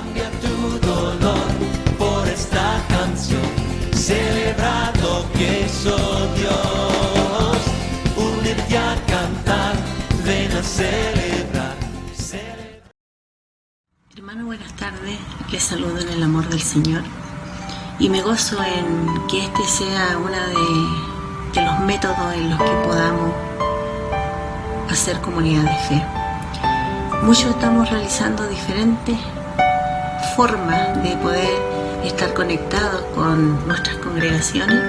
Cambia tu dolor por esta canción. Celebra lo que hizo Dios. Unirte a cantar, ven a celebrar. Hermano, buenas tardes. Les saludo en el amor del Señor. Y me gozo en que este sea uno de los métodos en los que podamos hacer comunidad de fe. Muchos estamos realizando diferentes formas de poder estar conectados con nuestras congregaciones,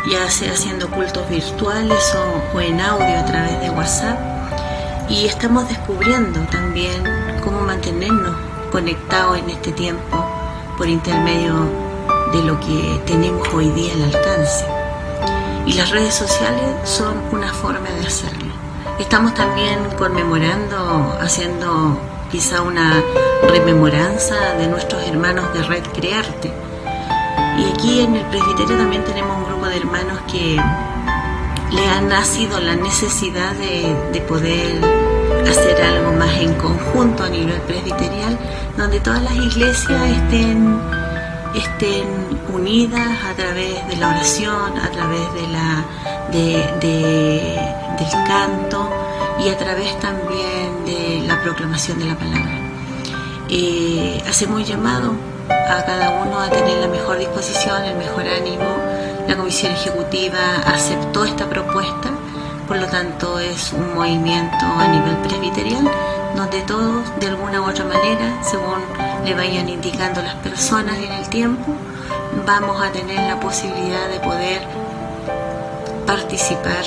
ya sea haciendo cultos virtuales o en audio a través de WhatsApp, y estamos descubriendo también cómo mantenernos conectados en este tiempo por intermedio de lo que tenemos hoy día al alcance. Y las redes sociales son una forma de hacerlo. Estamos también conmemorando, haciendo quizá una rememoranza de nuestros hermanos de Red Crearte. Y aquí en el presbiterio también tenemos un grupo de hermanos que le ha nacido la necesidad de poder hacer algo más en conjunto a nivel presbiterial, donde todas las iglesias estén unidas a través de la oración, a través del canto y a través también de la proclamación de la palabra. Hacemos llamado a cada uno a tener la mejor disposición, el mejor ánimo. La comisión ejecutiva aceptó esta propuesta, por lo tanto es un movimiento a nivel presbiterial donde todos, de alguna u otra manera, según le vayan indicando las personas en el tiempo, vamos a tener la posibilidad de poder participar,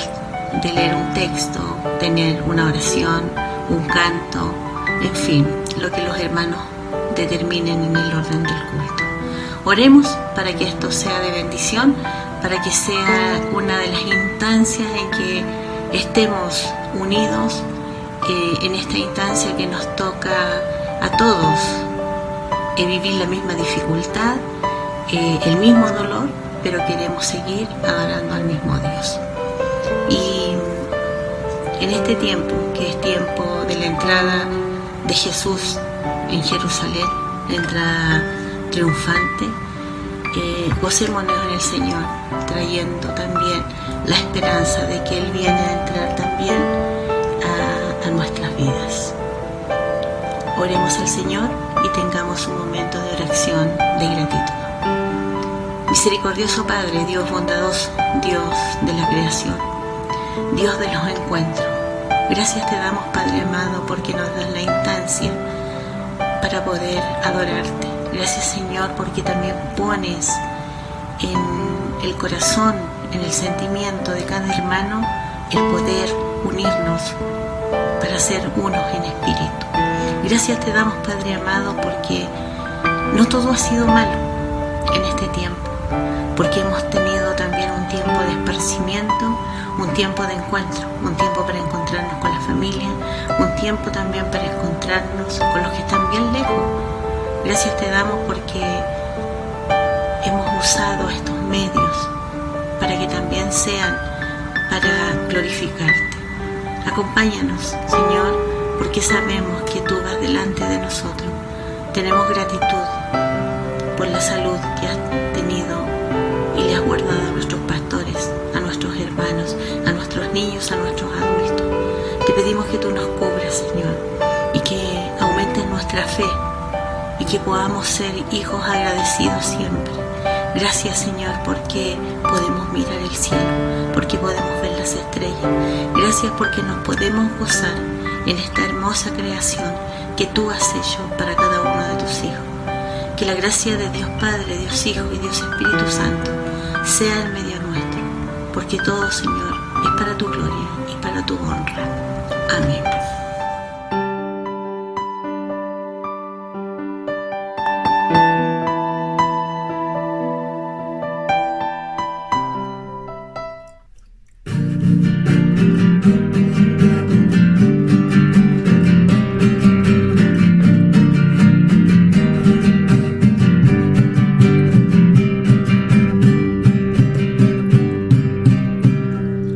de leer un texto, tener una oración, un canto, en fin, lo que los hermanos determinen en el orden del culto. Oremos para que esto sea de bendición, para que sea una de las instancias en que estemos unidos, en esta instancia que nos toca a todos vivir la misma dificultad, el mismo dolor, pero queremos seguir adorando al mismo Dios. Y en este tiempo, que es tiempo de la entrada de Jesús en Jerusalén, la entrada triunfante, gocémonos en el Señor, trayendo también la esperanza de que Él viene a entrar también a nuestras vidas. Oremos al Señor y tengamos un momento de oración de gratitud. Misericordioso Padre, Dios bondadoso, Dios de la creación, Dios de los encuentros, gracias te damos, Padre amado, porque nos das la instancia para poder adorarte. Gracias, Señor, porque también pones en el corazón, en el sentimiento de cada hermano, el poder unirnos para ser unos en espíritu. Gracias te damos, Padre amado, porque no todo ha sido malo en este tiempo, porque hemos tenido también un tiempo de esparcimiento, un tiempo de encuentro, un tiempo para encontrarnos con la familia, un tiempo también para encontrarnos con los que están bien lejos. Gracias te damos porque hemos usado estos medios para que también sean para glorificarte. Acompáñanos, Señor, porque sabemos que tú vas delante de nosotros. Tenemos gratitud por la salud que has tenido y le has guardado a nuestros pastores, a nuestros hermanos, a nuestros niños, a nuestros adultos. Te pedimos que tú nos cubras, Señor, y que aumentes nuestra fe y que podamos ser hijos agradecidos siempre. Gracias, Señor, porque podemos mirar el cielo, porque podemos ver las estrellas. Gracias porque nos podemos gozar en esta hermosa creación que tú has hecho para cada uno de tus hijos. Que la gracia de Dios Padre, Dios Hijo y Dios Espíritu Santo sea en medio nuestro, porque todo, Señor, es para tu gloria y para tu honra. Amén.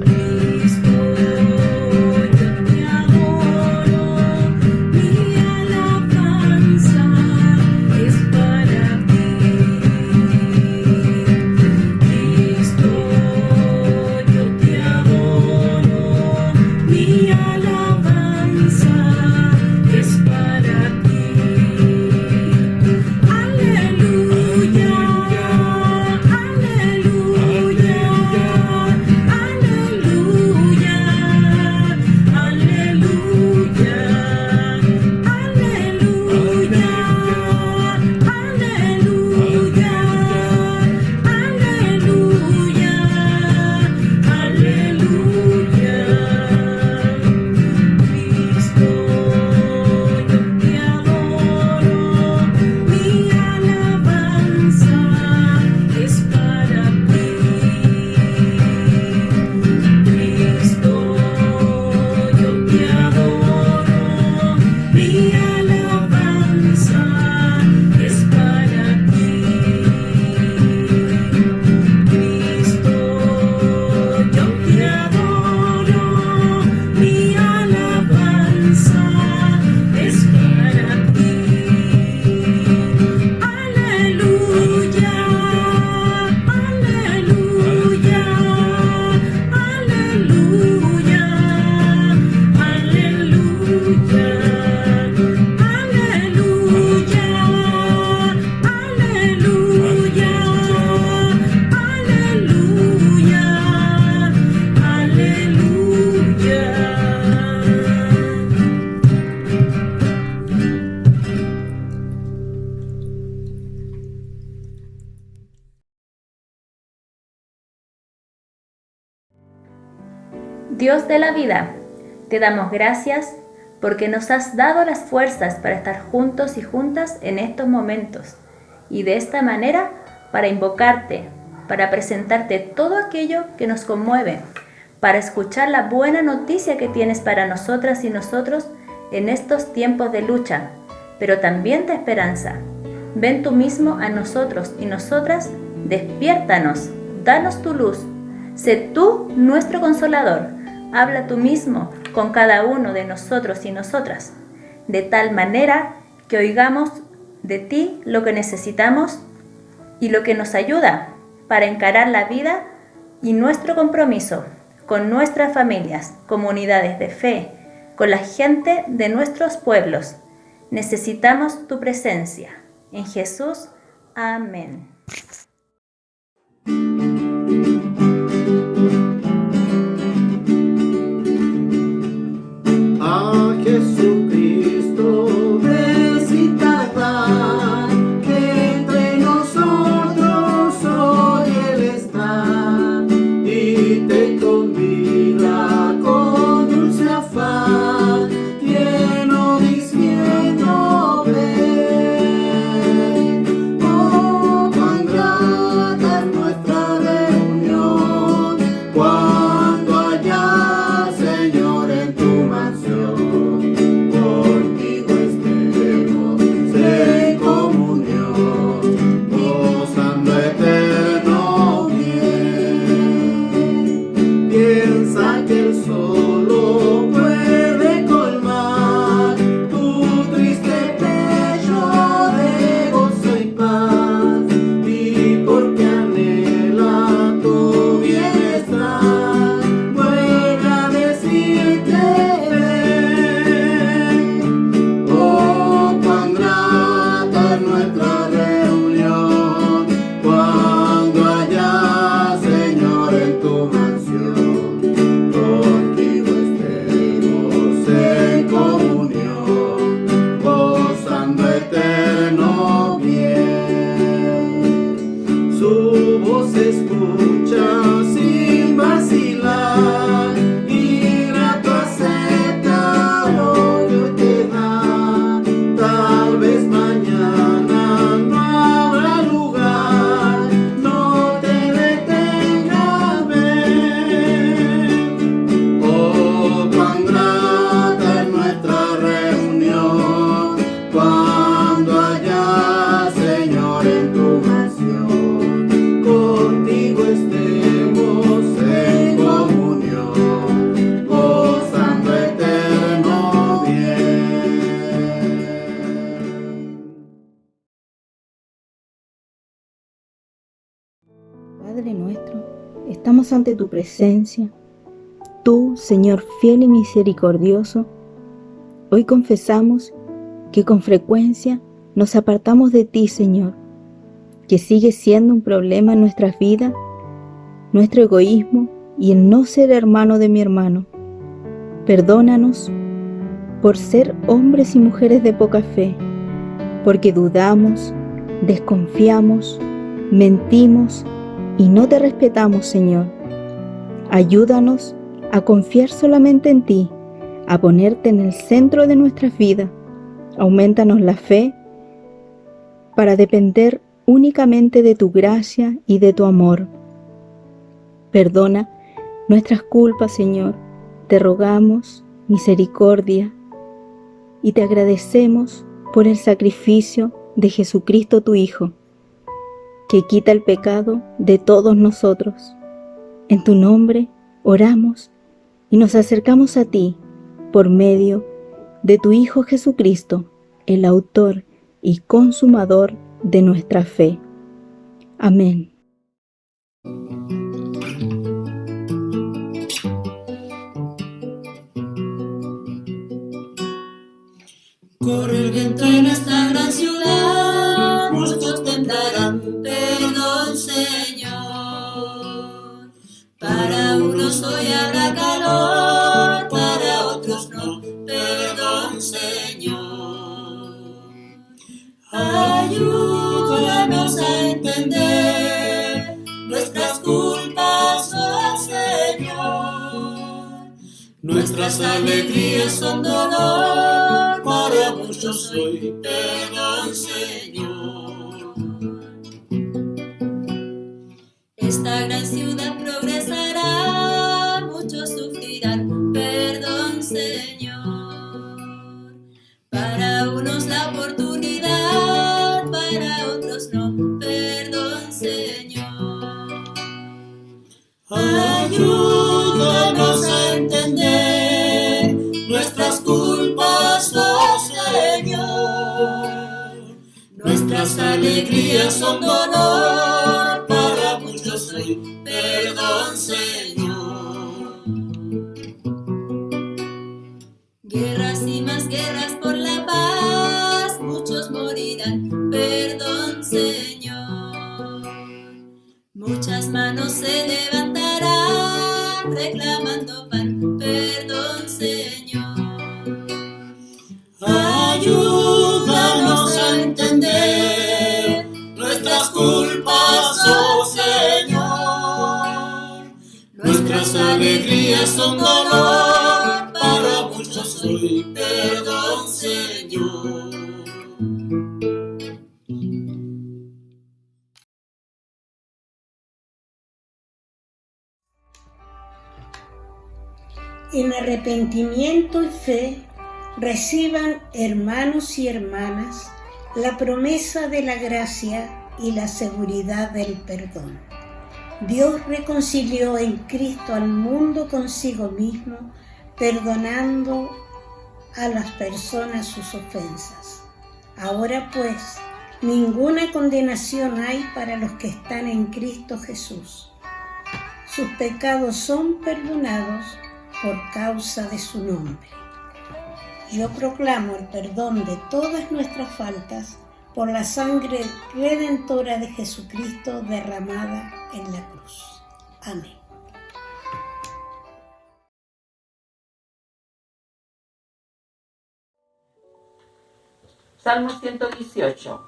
Cristo, yo te adoro. Dios de la vida, te damos gracias porque nos has dado las fuerzas para estar juntos y juntas en estos momentos y de esta manera para invocarte, para presentarte todo aquello que nos conmueve, para escuchar la buena noticia que tienes para nosotras y nosotros en estos tiempos de lucha, pero también de esperanza. Ven tú mismo a nosotros y nosotras, despiértanos, danos tu luz, sé tú nuestro consolador, habla tú mismo con cada uno de nosotros y nosotras, de tal manera que oigamos de ti lo que necesitamos y lo que nos ayuda para encarar la vida y nuestro compromiso con nuestras familias, comunidades de fe, con la gente de nuestros pueblos. Necesitamos tu presencia. En Jesús, amén. A Jesucristo presentará, que entre nosotros hoy Él está y te convida con dulce afán, lleno diciendo ven. Oh, cuán grata es nuestra reunión cuando haya, Señor, en tu mansión. Contigo estemos en comunión, gozando eterno bien. Piensa que Él solo puede colmar tu triste pecho de gozo y paz, y porque anhela tu bienestar, vuelve a decirte ven. Oh, cuán grata es nuestra reunión cuando haya, Señor, en tu mansión. Contigo estemos en comunión, gozando eterno bien. Su voz se escucha sin vacilar, y grato acepta lo que hoy te da. Tal vez mañana no habrá lugar, no te detengas, ven. Oh, cuán grata es nuestra reunión cuando haya, Señor, en tu mansión. Contigo estemos en comunión, gozando eterno bien. Padre nuestro, estamos ante tu presencia. Tú, Señor fiel y misericordioso, hoy confesamos que con frecuencia nos apartamos de ti, Señor, que sigue siendo un problema en nuestras vidas, nuestro egoísmo y el no ser hermano de mi hermano. Perdónanos por ser hombres y mujeres de poca fe, porque dudamos, desconfiamos, mentimos y no te respetamos, Señor. Ayúdanos a confiar solamente en ti, a ponerte en el centro de nuestras vidas. Aumentanos la fe para depender únicamente de tu gracia y de tu amor. Perdona nuestras culpas, Señor. Te rogamos misericordia y te agradecemos por el sacrificio de Jesucristo tu Hijo, que quita el pecado de todos nosotros. En tu nombre oramos y nos acercamos a ti por medio de tu Hijo Jesucristo, el autor y consumador de nuestra fe. Amén. Corre el viento en esta gran ciudad, muchos temblarán, perdón, Señor. Para unos hoy habrá calor, para otros no, perdón, Señor. Ayúdanos a entender nuestras culpas, oh Señor. Nuestras alegrías son dolor, para muchos soy perdón, Señor. Esta gran ciudad progresará, muchos sufrirán, perdón, Señor. Para unos la oportunidad, para otros no, perdón, Señor. Ayúdanos a entender nuestras culpas, oh Señor. Nuestras alegrías son dolor, para muchos soy perdón, Señor. Guerras y más guerras por la paz, muchos morirán, perdón, Señor. Muchas manos se levantarán reclamando pan, perdón, Señor. Ayúdanos a entender nuestras culpas, oh Señor. Nuestras alegrías son dolor, para muchos soy perdón, Señor. En arrepentimiento y fe, reciban, hermanos y hermanas, la promesa de la gracia y la seguridad del perdón. Dios reconcilió en Cristo al mundo consigo mismo, perdonando a las personas sus ofensas. Ahora pues, ninguna condenación hay para los que están en Cristo Jesús. Sus pecados son perdonados por causa de su nombre. Yo proclamo el perdón de todas nuestras faltas por la sangre redentora de Jesucristo derramada en la cruz. Amén. Salmo 118.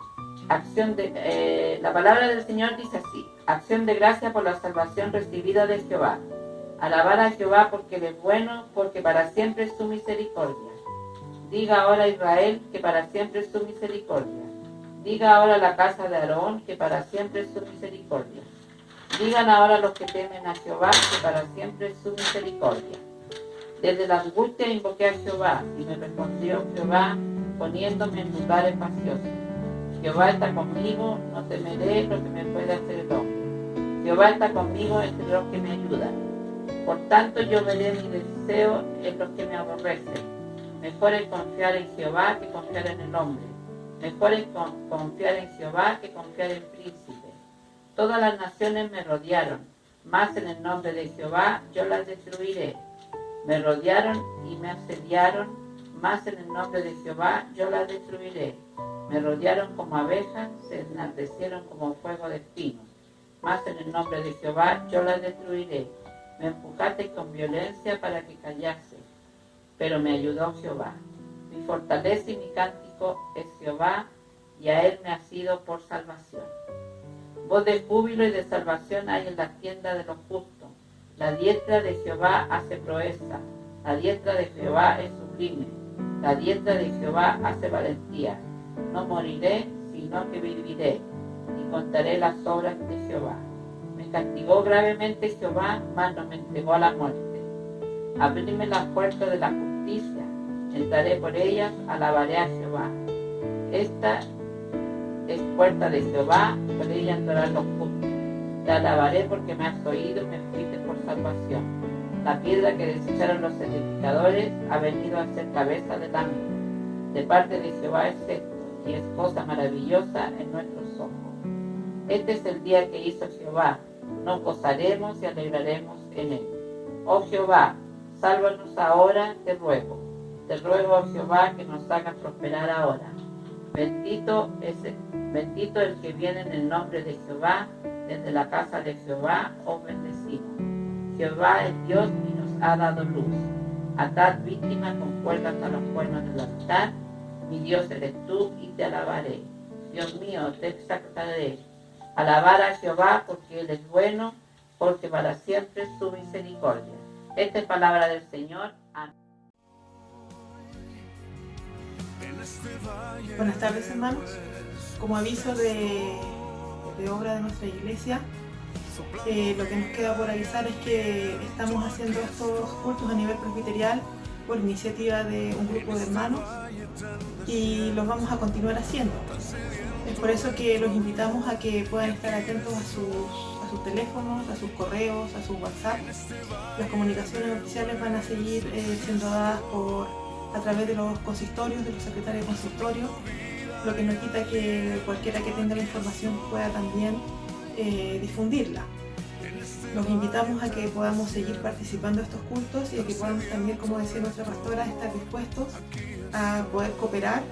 La palabra del Señor dice así: acción de gracia por la salvación recibida de Jehová. Alabar a Jehová porque Él es bueno, porque para siempre es su misericordia. Diga ahora Israel que para siempre es su misericordia. Diga ahora la casa de Aarón que para siempre es su misericordia. Digan ahora los que temen a Jehová que para siempre es su misericordia. Desde la angustia invoqué a Jehová y me respondió Jehová poniéndome en lugares espaciosos. Jehová está conmigo, no temeré lo que me puede hacer el hombre. Jehová está conmigo entre los que me ayudan. Por tanto yo veré mi deseo en los que me aborrecen. Mejor es confiar en Jehová que confiar en el hombre. Mejor es confiar en Jehová que confiar en príncipe. Todas las naciones me rodearon, mas en el nombre de Jehová yo las destruiré. Me rodearon y me asediaron, mas en el nombre de Jehová yo las destruiré. Me rodearon como abejas, se enardecieron como fuego de espinos, mas en el nombre de Jehová yo las destruiré. Me empujaste con violencia para que callase, pero me ayudó Jehová. Mi fortaleza y mi cántico es Jehová, y a él me ha sido por salvación. Voz de júbilo y de salvación hay en la tienda de los justos. La diestra de Jehová hace proeza, la diestra de Jehová es sublime, la diestra de Jehová hace valentía. No moriré, sino que viviré, y contaré las obras de Jehová. Me castigó gravemente Jehová, mas no me entregó a la muerte. Abríme las puertas de la justicia, entraré por ellas, alabaré a Jehová. Esta es puerta de Jehová, por ella entrarán los justos. Te alabaré porque me has oído y me fuiste por salvación. La piedra que desecharon los edificadores ha venido a ser cabeza de lámina. De parte de Jehová es esto, y es cosa maravillosa en nuestros ojos. Este es el día que hizo Jehová, nos gozaremos y alegraremos en él. Oh Jehová, sálvanos ahora, te ruego, oh Jehová, que nos haga prosperar ahora. Bendito el que viene en el nombre de Jehová, desde la casa de Jehová os bendecimos. Jehová es Dios y nos ha dado luz. Atad víctimas con cuerdas a los cuernos del altar. Mi Dios eres tú y te alabaré. Dios mío, te exaltaré. Alabar a Jehová porque Él es bueno, porque para siempre es su misericordia. Esta es palabra del Señor. Amén. Buenas tardes, hermanos. Como aviso de obra de nuestra iglesia, lo que nos queda por avisar es que estamos haciendo estos cultos a nivel presbiterial por iniciativa de un grupo de hermanos y los vamos a continuar haciendo. Es por eso que los invitamos a que puedan estar atentos a sus teléfonos, a sus correos, a sus WhatsApp. Las comunicaciones oficiales van a seguir siendo dadas a través de los consistorios, de los secretarios de consistorio, lo que no quita que cualquiera que tenga la información pueda también difundirla. Los invitamos a que podamos seguir participando de estos cultos y a que podamos también, como decía nuestra pastora, estar dispuestos a poder cooperar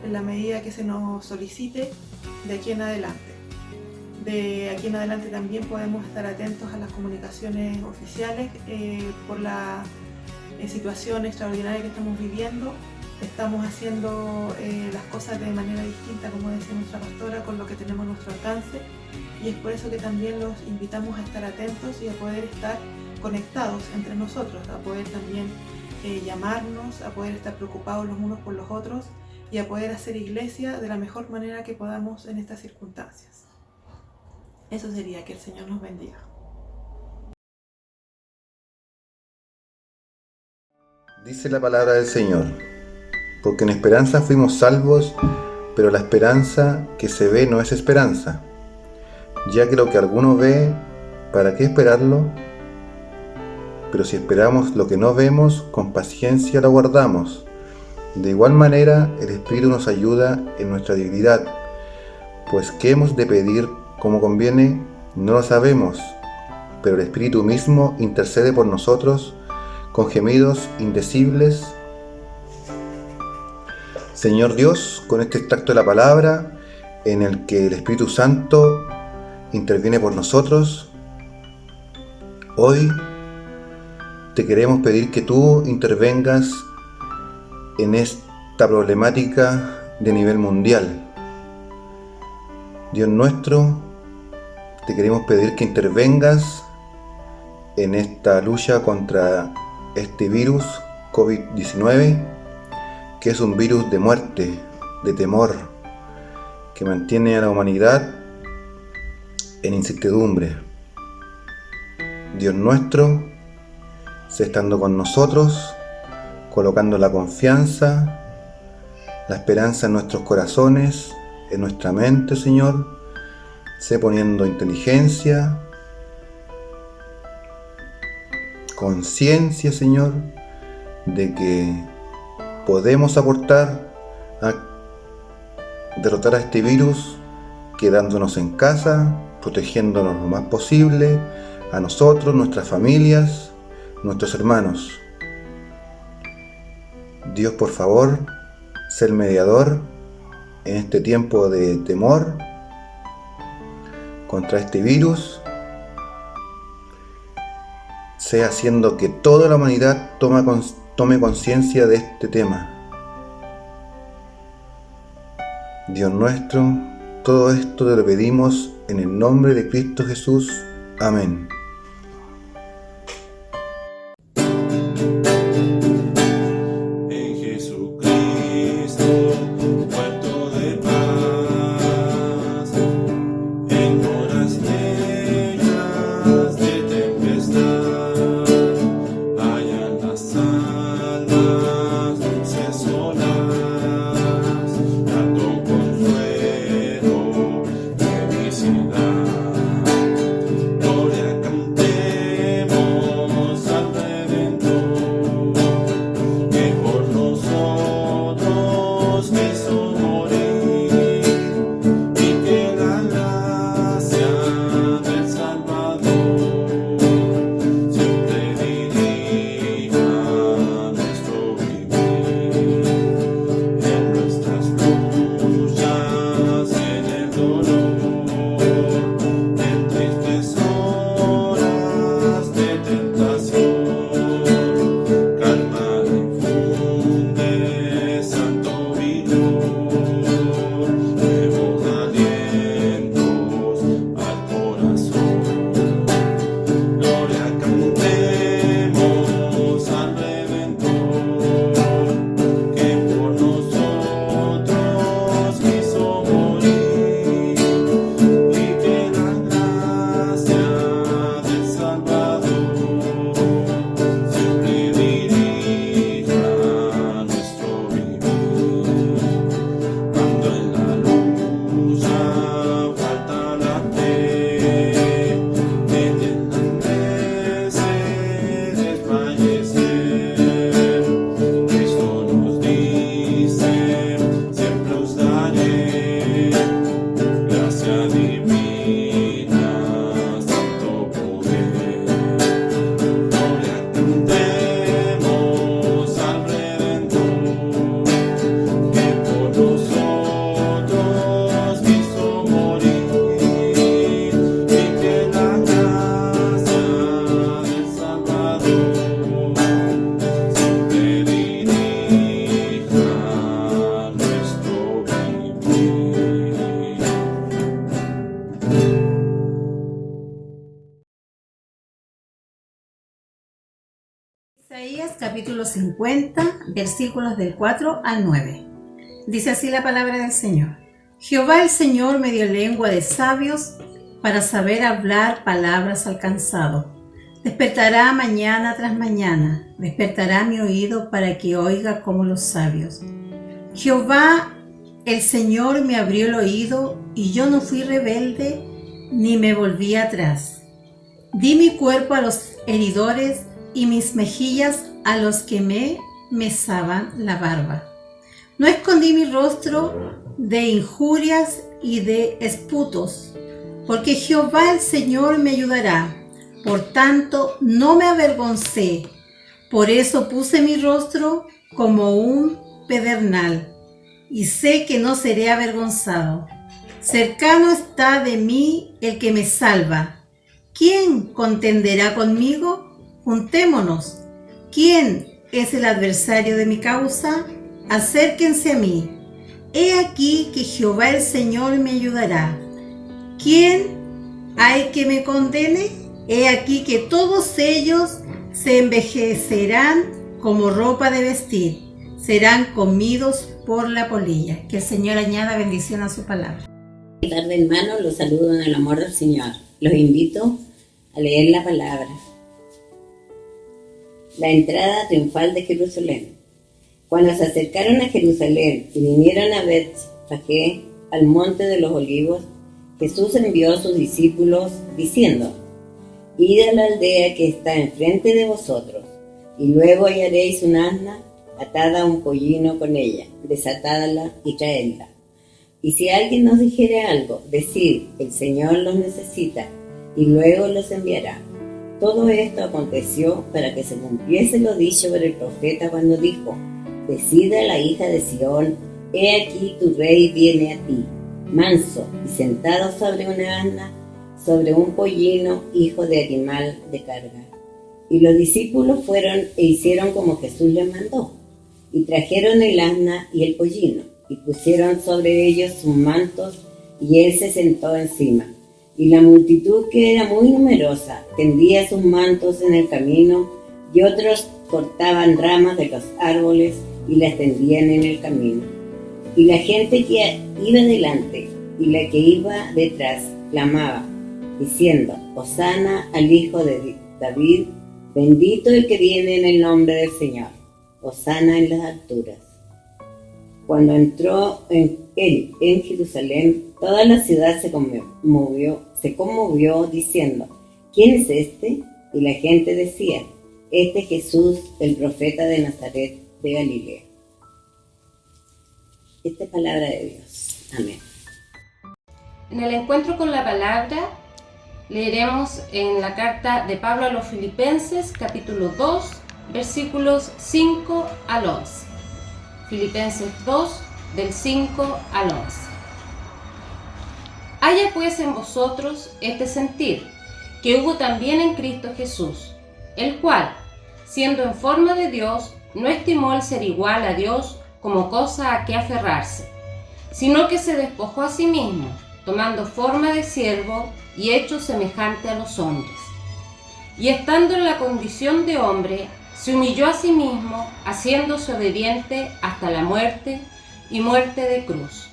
en la medida que se nos solicite de aquí en adelante. De aquí en adelante también podemos estar atentos a las comunicaciones oficiales por la situación extraordinaria que estamos viviendo. Estamos haciendo las cosas de manera distinta, como decía nuestra pastora, con lo que tenemos a nuestro alcance, y es por eso que también los invitamos a estar atentos y a poder estar conectados entre nosotros, a poder también llamarnos, a poder estar preocupados los unos por los otros y a poder hacer iglesia de la mejor manera que podamos en estas circunstancias. Eso sería. Que el Señor nos bendiga. Dice la palabra del Señor: porque en esperanza fuimos salvos, pero la esperanza que se ve no es esperanza, ya que lo que alguno ve, ¿para qué esperarlo? Pero si esperamos lo que no vemos, con paciencia lo guardamos. De igual manera, el Espíritu nos ayuda en nuestra debilidad, pues ¿qué hemos de pedir como conviene? No lo sabemos, pero el Espíritu mismo intercede por nosotros con gemidos indecibles. Señor Dios, con este extracto de la palabra, en el que el Espíritu Santo interviene por nosotros, hoy te queremos pedir que tú intervengas en esta problemática de nivel mundial. Dios nuestro, te queremos pedir que intervengas en esta lucha contra este virus COVID-19, que es un virus de muerte, de temor, que mantiene a la humanidad en incertidumbre. Dios nuestro, sé estando con nosotros, colocando la confianza, la esperanza en nuestros corazones, en nuestra mente, Señor. Sé poniendo inteligencia, conciencia, Señor, de que podemos aportar a derrotar a este virus quedándonos en casa, protegiéndonos lo más posible a nosotros, nuestras familias, nuestros hermanos. Dios, por favor, sé el mediador en este tiempo de temor contra este virus. Sé haciendo que toda la humanidad tome conciencia de este tema. Dios nuestro, todo esto te lo pedimos en el nombre de Cristo Jesús. Amén. En Jesucristo, puerto de paz, en horas negras de tempestad, hallan las almas dulces olas, dando consuelo, felicidad, gloria, Isaías capítulo 50, versículos del 4 al 9. Dice así la palabra del Señor. Jehová el Señor me dio lengua de sabios para saber hablar palabras al cansado. Despertará mañana tras mañana, despertará mi oído para que oiga como los sabios. Jehová el Señor me abrió el oído y yo no fui rebelde ni me volví atrás. Di mi cuerpo a los heridores y mis mejillas a los que me mesaban la barba. No escondí mi rostro de injurias y de esputos, porque Jehová el Señor me ayudará. Por tanto, no me avergoncé. Por eso puse mi rostro como un pedernal, y sé que no seré avergonzado. Cercano está de mí el que me salva. ¿Quién contenderá conmigo? Juntémonos. ¿Quién es el adversario de mi causa? Acérquense a mí. He aquí que Jehová el Señor me ayudará. ¿Quién hay que me condene? He aquí que todos ellos se envejecerán como ropa de vestir, serán comidos por la polilla. Que el Señor añada bendición a su palabra. Buenas tardes, hermanos, los saludo en el amor del Señor. Los invito a leer la palabra. La entrada triunfal de Jerusalén. Cuando se acercaron a Jerusalén y vinieron a Betfagé, al monte de los olivos, Jesús envió a sus discípulos diciendo: Id a la aldea que está enfrente de vosotros, y luego hallaréis un asna atada a un pollino con ella, desatadla y traedla. Y si alguien nos dijere algo, decid: el Señor los necesita, y luego los enviará. Todo esto aconteció para que se cumpliese lo dicho por el profeta cuando dijo: Decid a la hija de Sión: he aquí tu rey viene a ti, manso y sentado sobre una asna, sobre un pollino, hijo de animal de carga. Y los discípulos fueron e hicieron como Jesús les mandó, y trajeron el asna y el pollino, y pusieron sobre ellos sus mantos, y él se sentó encima. Y la multitud, que era muy numerosa, tendía sus mantos en el camino, y otros cortaban ramas de los árboles y las tendían en el camino. Y la gente que iba delante y la que iba detrás clamaba, diciendo: Hosana al Hijo de David, bendito el que viene en el nombre del Señor, Hosana en las alturas. Cuando entró él en Jerusalén, toda la ciudad se conmovió diciendo: ¿Quién es este? Y la gente decía: Este es Jesús, el profeta de Nazaret de Galilea. Esta es palabra de Dios. Amén. En el encuentro con la palabra leeremos en la carta de Pablo a los Filipenses, capítulo 2, versículos 5 al 11. Filipenses 2, del 5 al 11. Haya pues en vosotros este sentir, que hubo también en Cristo Jesús, el cual, siendo en forma de Dios, no estimó el ser igual a Dios como cosa a que aferrarse, sino que se despojó a sí mismo, tomando forma de siervo y hecho semejante a los hombres. Y estando en la condición de hombre, se humilló a sí mismo, haciéndose obediente hasta la muerte y muerte de cruz.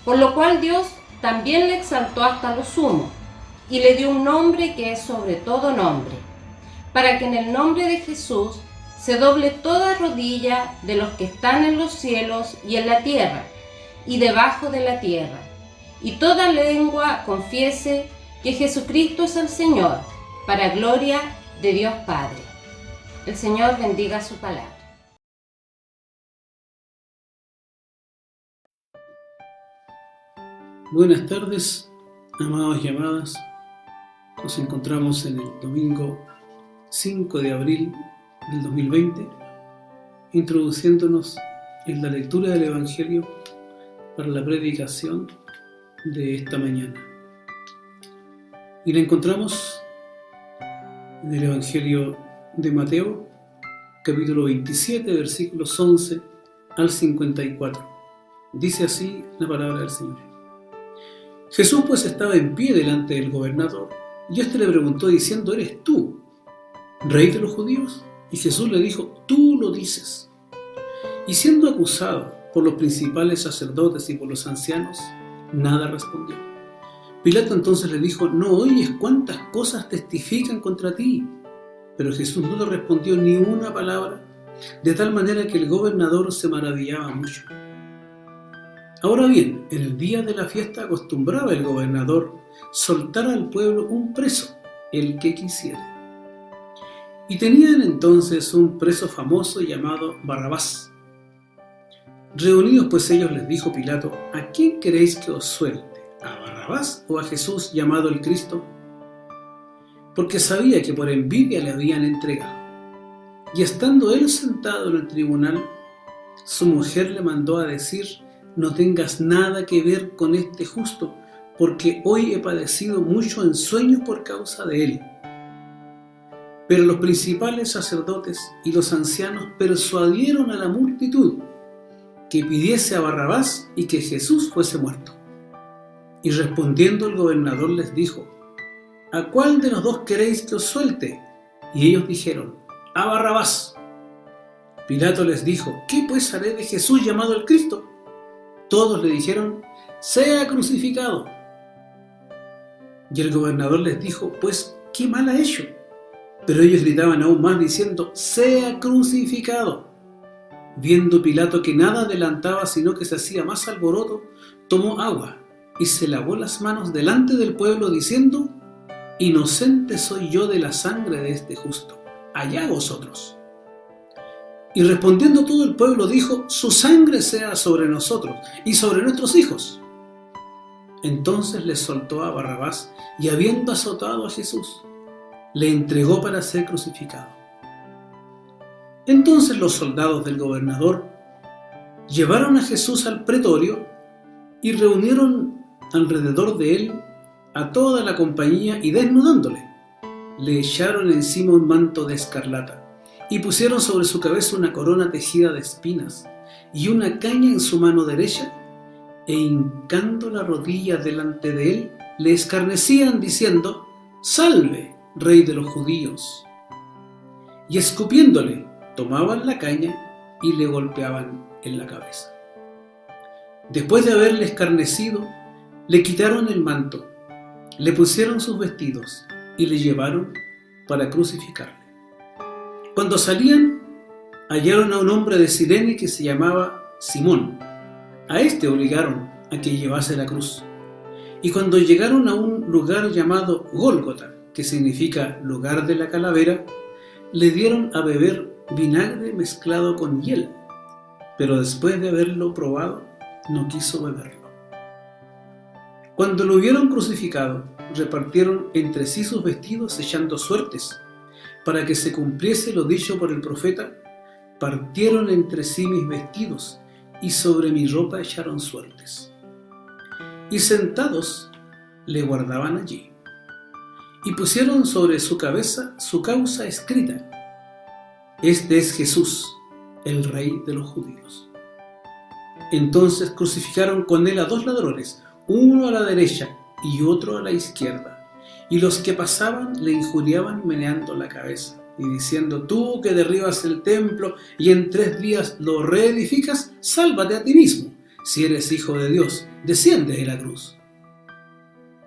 Por lo cual Dios también le exaltó hasta lo sumo, y le dio un nombre que es sobre todo nombre, para que en el nombre de Jesús se doble toda rodilla de los que están en los cielos y en la tierra, y debajo de la tierra, y toda lengua confiese que Jesucristo es el Señor, para gloria de Dios Padre. El Señor bendiga su palabra. Buenas tardes, amados y amadas. Nos encontramos en el domingo 5 de abril del 2020, introduciéndonos en la lectura del Evangelio para la predicación de esta mañana. Y la encontramos en el Evangelio de Mateo, capítulo 27, versículos 11 al 54. Dice así la palabra del Señor. Jesús pues estaba en pie delante del gobernador, y éste le preguntó diciendo: ¿Eres tú, rey de los judíos? Y Jesús le dijo: tú lo dices. Y siendo acusado por los principales sacerdotes y por los ancianos, nada respondió. Pilato entonces le dijo: ¿no oyes cuántas cosas testifican contra ti? Pero Jesús no le respondió ni una palabra, de tal manera que el gobernador se maravillaba mucho. Ahora bien, en el día de la fiesta acostumbraba el gobernador soltar al pueblo un preso, el que quisiera. Y tenían entonces un preso famoso llamado Barrabás. Reunidos pues ellos, les dijo Pilato: ¿a quién queréis que os suelte? ¿A Barrabás o a Jesús llamado el Cristo? Porque sabía que por envidia le habían entregado. Y estando él sentado en el tribunal, su mujer le mandó a decir: no tengas nada que ver con este justo, porque hoy he padecido mucho en sueño por causa de él. Pero los principales sacerdotes y los ancianos persuadieron a la multitud que pidiese a Barrabás y que Jesús fuese muerto. Y respondiendo el gobernador les dijo: ¿a cuál de los dos queréis que os suelte? Y ellos dijeron: a Barrabás. Pilato les dijo: ¿qué pues haré de Jesús llamado el Cristo? Todos le dijeron: sea crucificado. Y el gobernador les dijo: pues, ¿qué mal ha hecho? Pero ellos gritaban aún más diciendo: sea crucificado. Viendo Pilato que nada adelantaba sino que se hacía más alboroto, tomó agua y se lavó las manos delante del pueblo diciendo: inocente soy yo de la sangre de este justo, allá vosotros. Y respondiendo todo el pueblo dijo: su sangre sea sobre nosotros y sobre nuestros hijos. Entonces les soltó a Barrabás, y habiendo azotado a Jesús, le entregó para ser crucificado. Entonces los soldados del gobernador llevaron a Jesús al pretorio y reunieron alrededor de él a toda la compañía, y desnudándole, le echaron encima un manto de escarlata y pusieron sobre su cabeza una corona tejida de espinas y una caña en su mano derecha, e hincando la rodilla delante de él, le escarnecían diciendo: salve, rey de los judíos. Y escupiéndole, tomaban la caña y le golpeaban en la cabeza. Después de haberle escarnecido, le quitaron el manto, le pusieron sus vestidos y le llevaron para crucificarle. Cuando salían, hallaron a un hombre de Cirene que se llamaba Simón. A este obligaron a que llevase la cruz. Y cuando llegaron a un lugar llamado Gólgota, que significa lugar de la calavera, le dieron a beber vinagre mezclado con hiel, pero después de haberlo probado, no quiso beberlo. Cuando lo hubieron crucificado, repartieron entre sí sus vestidos echando suertes, para que se cumpliese lo dicho por el profeta: partieron entre sí mis vestidos, y sobre mi ropa echaron suertes. Y sentados le guardaban allí, y pusieron sobre su cabeza su causa escrita: este es Jesús, el Rey de los judíos. Entonces crucificaron con él a dos ladrones, uno a la derecha y otro a la izquierda, y los que pasaban le injuriaban meneando la cabeza y diciendo: tú que derribas el templo y en 3 días lo reedificas, sálvate a ti mismo. Si eres hijo de Dios, desciende de la cruz.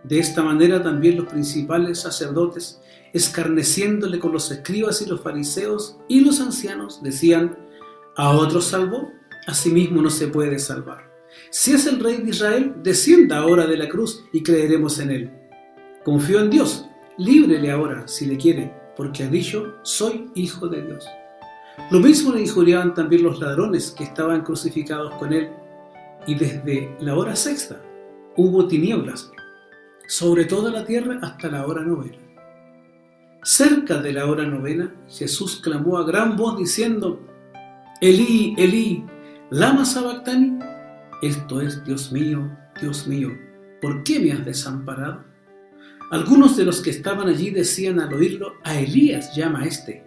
De esta manera también los principales sacerdotes, escarneciéndole con los escribas y los fariseos y los ancianos, decían: a otros salvó, a sí mismo no se puede salvar. Si es el Rey de Israel, descienda ahora de la cruz y creeremos en él. Confío en Dios, líbrele ahora si le quiere, porque ha dicho: soy hijo de Dios. Lo mismo le injuriaban también los ladrones que estaban crucificados con él, y desde la hora 6 hubo tinieblas sobre toda la tierra hasta la hora 9. Cerca de la hora 9, Jesús clamó a gran voz diciendo: Elí, Elí, lama sabactani. Esto es: Dios mío, ¿por qué me has desamparado? Algunos de los que estaban allí decían al oírlo: a Elías llama este.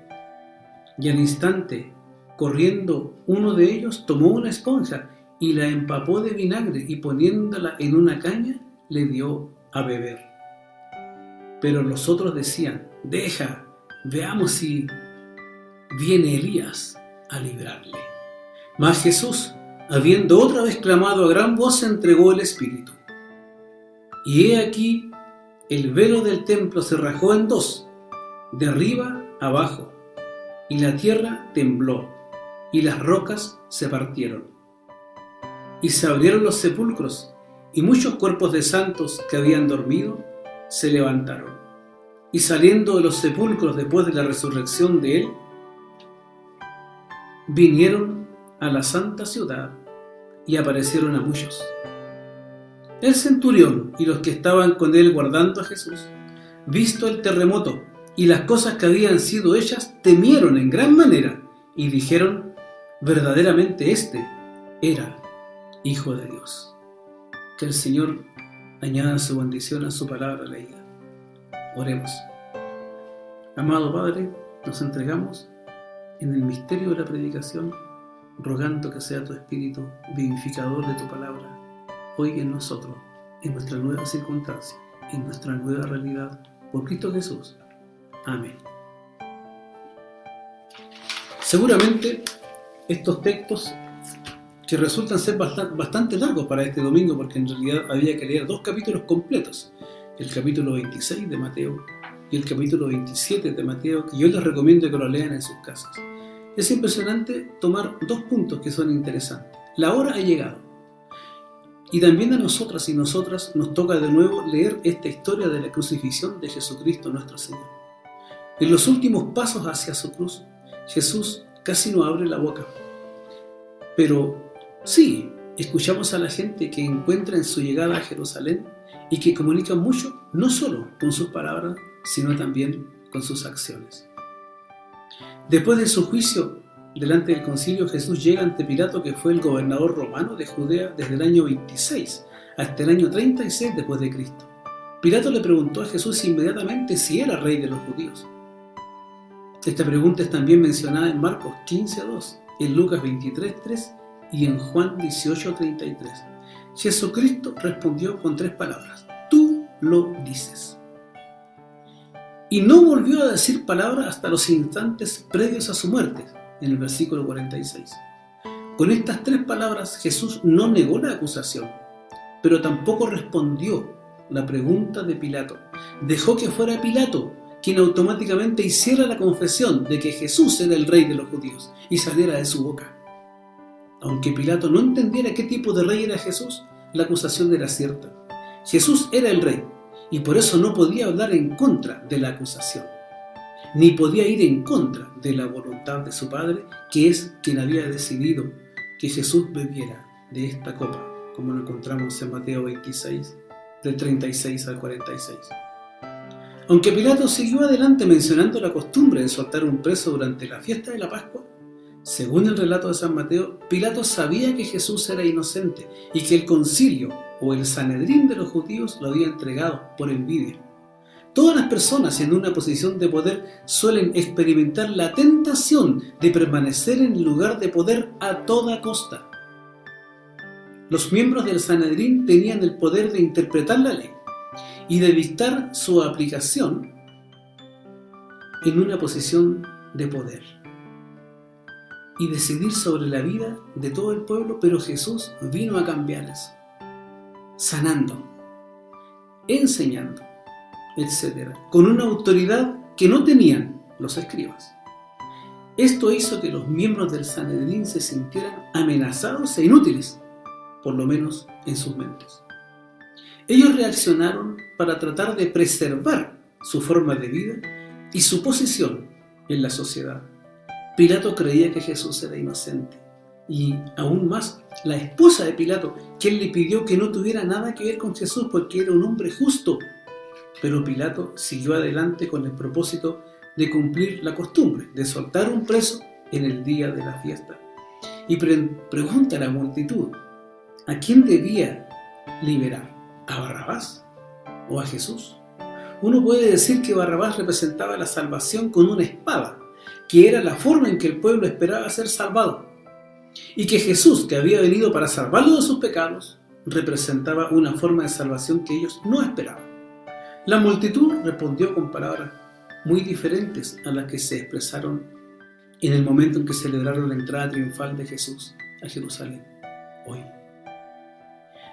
Y al instante, corriendo, uno de ellos tomó una esponja y la empapó de vinagre, y poniéndola en una caña, le dio a beber. Pero los otros decían: deja, veamos si viene Elías a librarle. Mas Jesús, habiendo otra vez clamado a gran voz, entregó el Espíritu. Y he aquí, el velo del templo se rajó en dos, de arriba abajo, y la tierra tembló, y las rocas se partieron. Y se abrieron los sepulcros, y muchos cuerpos de santos que habían dormido se levantaron. Y saliendo de los sepulcros después de la resurrección de él, vinieron a la santa ciudad y aparecieron a muchos. El centurión y los que estaban con él guardando a Jesús, visto el terremoto y las cosas que habían sido hechas, temieron en gran manera y dijeron: verdaderamente este era Hijo de Dios. Que el Señor añada su bendición a su palabra leída. Oremos. Amado Padre, nos entregamos en el misterio de la predicación, rogando que sea tu Espíritu vivificador de tu palabra, hoy en nosotros, en nuestra nueva circunstancia, en nuestra nueva realidad, por Cristo Jesús. Amén. Seguramente estos textos, que resultan ser bastante largos para este domingo, porque en realidad había que leer 2 capítulos completos, el capítulo 26 de Mateo y el capítulo 27 de Mateo, que yo les recomiendo que lo lean en sus casas. Es impresionante tomar 2 puntos que son interesantes. La hora ha llegado. Y también a nosotras y nosotras nos toca de nuevo leer esta historia de la crucifixión de Jesucristo nuestro Señor. En los últimos pasos hacia su cruz, Jesús casi no abre la boca. Pero sí, escuchamos a la gente que encuentra en su llegada a Jerusalén y que comunica mucho, no solo con sus palabras, sino también con sus acciones. Después de su juicio delante del concilio, Jesús llega ante Pilato, que fue el gobernador romano de Judea desde el año 26 hasta el año 36 después de Cristo. Pilato le preguntó a Jesús inmediatamente si era rey de los judíos. Esta pregunta es también mencionada en Marcos 15:2, en Lucas 23:3 y en Juan 18:33. Jesucristo respondió con 3 palabras: tú lo dices. Y no volvió a decir palabra hasta los instantes previos a su muerte, en el versículo 46. Con estas 3 palabras Jesús no negó la acusación, pero tampoco respondió la pregunta de Pilato. Dejó que fuera Pilato quien automáticamente hiciera la confesión de que Jesús era el rey de los judíos y saliera de su boca. Aunque Pilato no entendiera qué tipo de rey era Jesús, la acusación era cierta. Jesús era el rey y por eso no podía hablar en contra de la acusación, ni podía ir en contra de la voluntad de su Padre, que es quien había decidido que Jesús bebiera de esta copa, como lo encontramos en Mateo 26, del 36 al 46. Aunque Pilato siguió adelante mencionando la costumbre de soltar un preso durante la fiesta de la Pascua, según el relato de San Mateo, Pilato sabía que Jesús era inocente y que el concilio o el Sanedrín de los judíos lo había entregado por envidia. Todas las personas en una posición de poder suelen experimentar la tentación de permanecer en el lugar de poder a toda costa. Los miembros del Sanedrín tenían el poder de interpretar la ley y de dictar su aplicación en una posición de poder y decidir sobre la vida de todo el pueblo, pero Jesús vino a cambiar eso, sanando, enseñando, etc., con una autoridad que no tenían los escribas. Esto hizo que los miembros del Sanedrín se sintieran amenazados e inútiles, por lo menos en sus mentes. Ellos reaccionaron para tratar de preservar su forma de vida y su posición en la sociedad. Pilato creía que Jesús era inocente, y aún más, la esposa de Pilato, quien le pidió que no tuviera nada que ver con Jesús porque era un hombre justo. Pero Pilato siguió adelante con el propósito de cumplir la costumbre de soltar un preso en el día de la fiesta. Y pregunta a la multitud: ¿a quién debía liberar? ¿A Barrabás o a Jesús? Uno puede decir que Barrabás representaba la salvación con una espada, que era la forma en que el pueblo esperaba ser salvado, y que Jesús, que había venido para salvarlo de sus pecados, representaba una forma de salvación que ellos no esperaban. La multitud respondió con palabras muy diferentes a las que se expresaron en el momento en que celebraron la entrada triunfal de Jesús a Jerusalén. Hoy,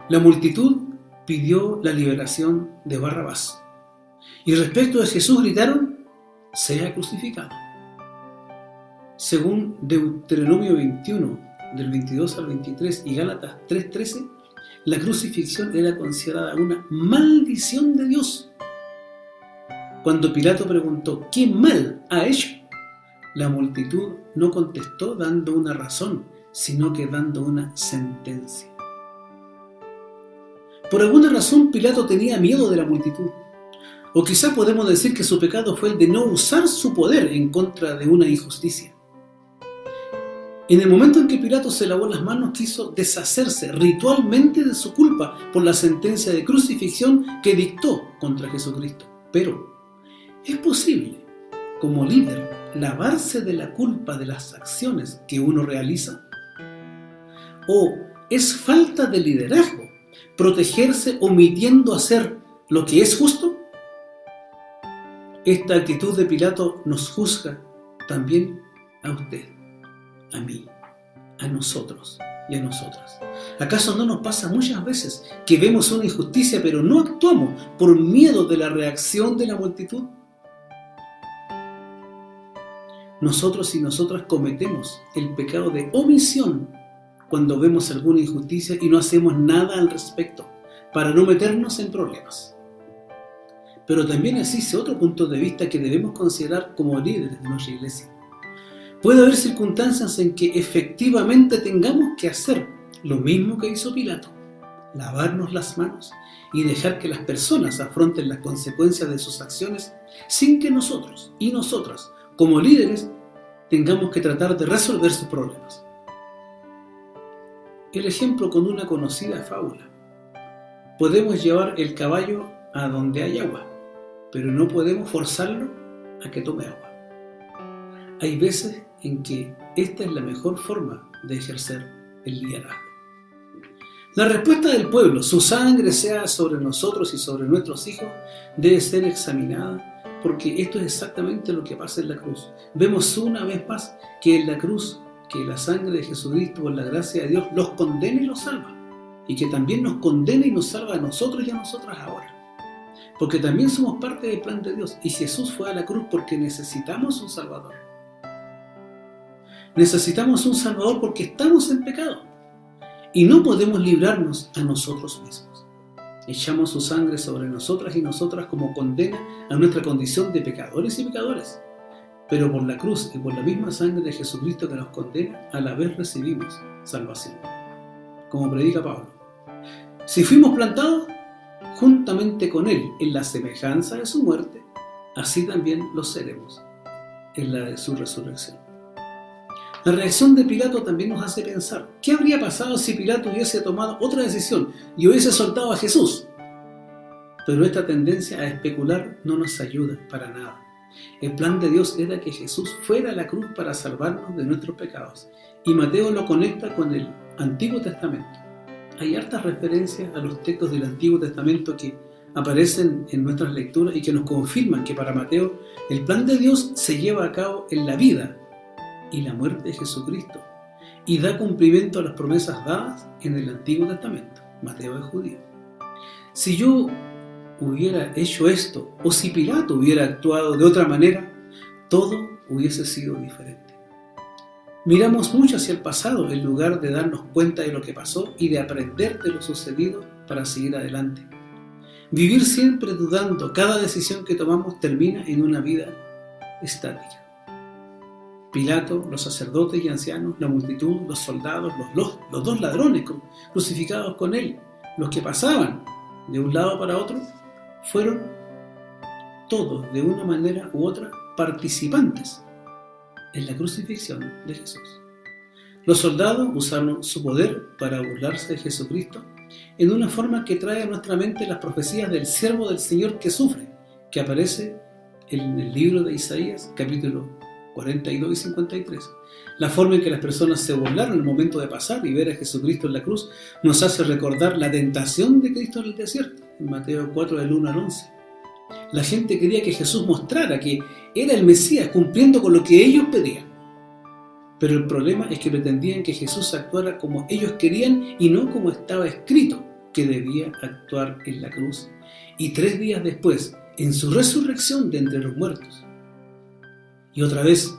la multitud pidió la liberación de Barrabás, y respecto de Jesús gritaron: sea crucificado. Según Deuteronomio 21, del 22 al 23, y Gálatas 3:13, la crucifixión era considerada una maldición de Dios. Cuando Pilato preguntó: ¿qué mal ha hecho?, la multitud no contestó dando una razón, sino que dando una sentencia. Por alguna razón Pilato tenía miedo de la multitud. O quizá podemos decir que su pecado fue el de no usar su poder en contra de una injusticia. En el momento en que Pilato se lavó las manos, quiso deshacerse ritualmente de su culpa por la sentencia de crucifixión que dictó contra Jesucristo. Pero, ¿es posible, como líder, lavarse de la culpa de las acciones que uno realiza? ¿O es falta de liderazgo protegerse omitiendo hacer lo que es justo? Esta actitud de Pilato nos juzga también a usted, a mí, a nosotros y a nosotras. ¿Acaso no nos pasa muchas veces que vemos una injusticia pero no actuamos por miedo de la reacción de la multitud? Nosotros y nosotras cometemos el pecado de omisión cuando vemos alguna injusticia y no hacemos nada al respecto para no meternos en problemas. Pero también existe otro punto de vista que debemos considerar como líderes de nuestra iglesia. Puede haber circunstancias en que efectivamente tengamos que hacer lo mismo que hizo Pilato, lavarnos las manos y dejar que las personas afronten las consecuencias de sus acciones sin que nosotros y nosotras, como líderes, tengamos que tratar de resolver sus problemas. El ejemplo con una conocida fábula. Podemos llevar el caballo a donde hay agua, pero no podemos forzarlo a que tome agua. Hay veces en que esta es la mejor forma de ejercer el liderazgo. La respuesta del pueblo, su sangre sea sobre nosotros y sobre nuestros hijos, debe ser examinada, porque esto es exactamente lo que pasa en la cruz. Vemos una vez más que en la cruz, que la sangre de Jesucristo, por la gracia de Dios, los condena y los salva, y que también nos condena y nos salva a nosotros y a nosotras ahora, porque también somos parte del plan de Dios, y Jesús fue a la cruz porque necesitamos un Salvador. Necesitamos un Salvador porque estamos en pecado, y no podemos librarnos a nosotros mismos. Echamos su sangre sobre nosotras y nosotras como condena a nuestra condición de pecadores y pecadoras. Pero por la cruz y por la misma sangre de Jesucristo que nos condena, a la vez recibimos salvación. Como predica Pablo: si fuimos plantados juntamente con Él en la semejanza de su muerte, así también lo seremos en la de su resurrección. La reacción de Pilato también nos hace pensar: ¿qué habría pasado si Pilato hubiese tomado otra decisión y hubiese soltado a Jesús? Pero esta tendencia a especular no nos ayuda para nada. El plan de Dios era que Jesús fuera a la cruz para salvarnos de nuestros pecados, y Mateo lo conecta con el Antiguo Testamento. Hay hartas referencias a los textos del Antiguo Testamento que aparecen en nuestras lecturas y que nos confirman que para Mateo el plan de Dios se lleva a cabo en la vida y la muerte de Jesucristo, y da cumplimiento a las promesas dadas en el Antiguo Testamento. Mateo es judío. Si yo hubiera hecho esto, o si Pilato hubiera actuado de otra manera, todo hubiese sido diferente. Miramos mucho hacia el pasado en lugar de darnos cuenta de lo que pasó y de aprender de lo sucedido para seguir adelante. Vivir siempre dudando cada decisión que tomamos termina en una vida estática. Pilato, los sacerdotes y ancianos, la multitud, los soldados, los dos ladrones crucificados con él, los que pasaban de un lado para otro, fueron todos, de una manera u otra, participantes en la crucifixión de Jesús. Los soldados usaron su poder para burlarse de Jesucristo en una forma que trae a nuestra mente las profecías del siervo del Señor que sufre, que aparece en el libro de Isaías, capítulo 42 y 53. La forma en que las personas se burlaron en el momento de pasar y ver a Jesucristo en la cruz nos hace recordar la tentación de Cristo en el desierto, en Mateo 4 del 1 al 11. La gente quería que Jesús mostrara que era el Mesías cumpliendo con lo que ellos pedían. Pero el problema es que pretendían que Jesús actuara como ellos querían y no como estaba escrito que debía actuar en la cruz y 3 días después en su resurrección de entre los muertos. Y otra vez,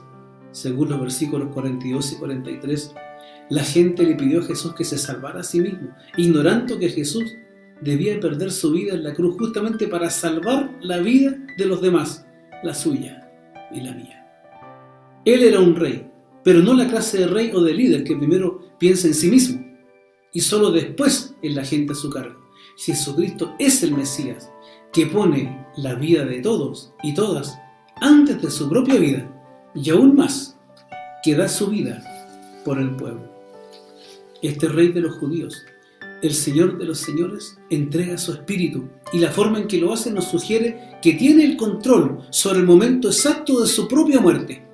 según los versículos 42 y 43, la gente le pidió a Jesús que se salvara a sí mismo, ignorando que Jesús debía perder su vida en la cruz justamente para salvar la vida de los demás, la suya y la mía. Él era un rey, pero no la clase de rey o de líder que primero piensa en sí mismo y solo después en la gente a su cargo. Jesucristo es el Mesías que pone la vida de todos y todas antes de su propia vida y aún más, que da su vida por el pueblo. Este rey de los judíos, el Señor de los señores, entrega su espíritu y la forma en que lo hace nos sugiere que tiene el control sobre el momento exacto de su propia muerte.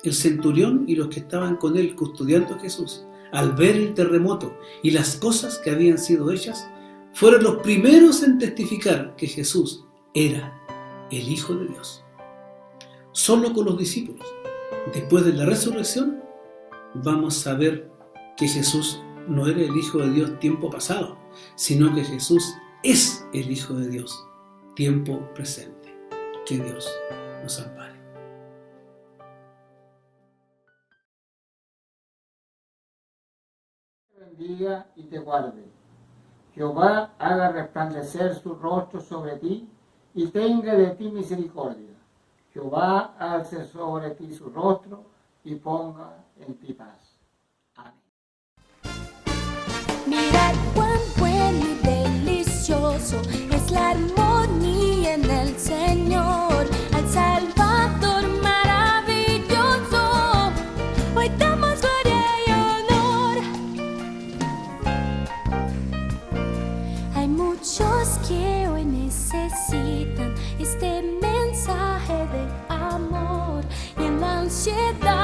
El centurión y los que estaban con él custodiando a Jesús, al ver el terremoto y las cosas que habían sido hechas, fueron los primeros en testificar que Jesús era el Hijo de Dios. Solo con los discípulos, después de la resurrección, vamos a ver que Jesús no era el Hijo de Dios tiempo pasado, sino que Jesús es el Hijo de Dios tiempo presente. Que Dios nos ampare. Te bendiga y te guarde. Jehová haga resplandecer su rostro sobre ti y tenga de ti misericordia. Jehová alce sobre ti su rostro y ponga en ti paz. Amén. Mirad cuán bueno y delicioso es la armonía en el Señor, al Salvador maravilloso. Hoy damos gloria y honor. Hay muchos que hoy necesitan este mensaje de amor y en la ansiedad